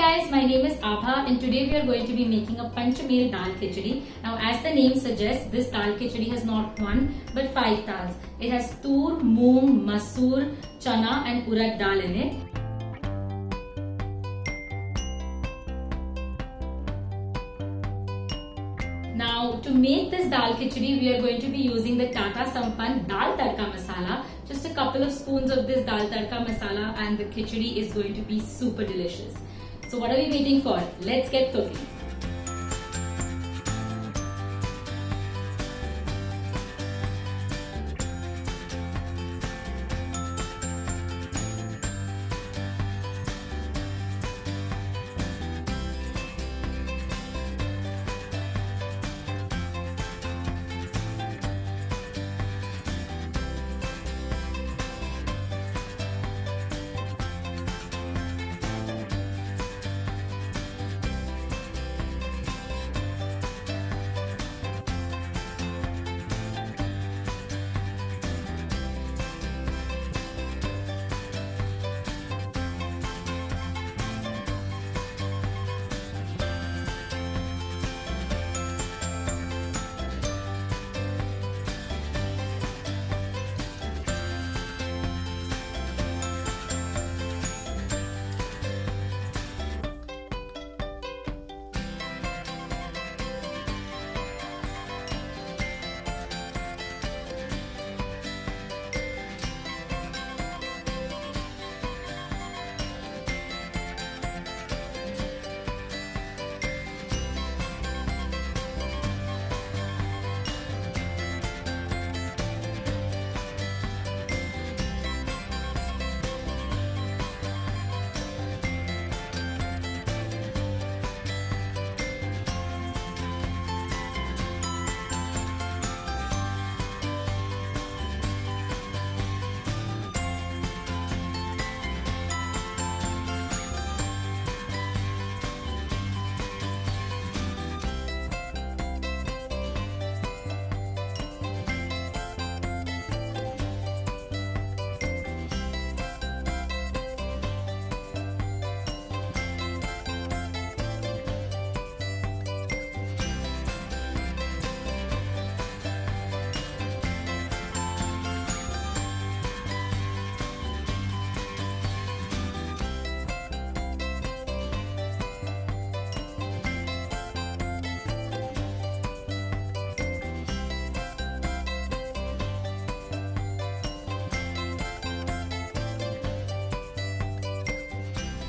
guys, my name is Abha and today we are going to be making a Panchmel Dal Khichdi. Now as the name suggests, this Dal Khichdi has not one but 5 dals. It has tur, moong, masoor, chana and urad dal in it. Now to make this Dal Khichdi, we are going to be using the Tata Sampann Dal Tadka Masala. Just a couple of spoons of this Dal Tadka Masala and the khichdi is going to be super delicious. So what are we waiting for? Let's get cooking.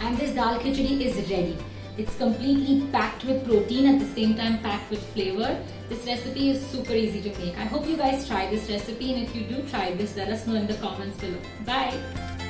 And this dal khichdi is ready. It's completely packed with protein, at the same time packed with flavor. This recipe is super easy to make. I hope you guys try this recipe, and if you do try this, let us know in the comments below. Bye!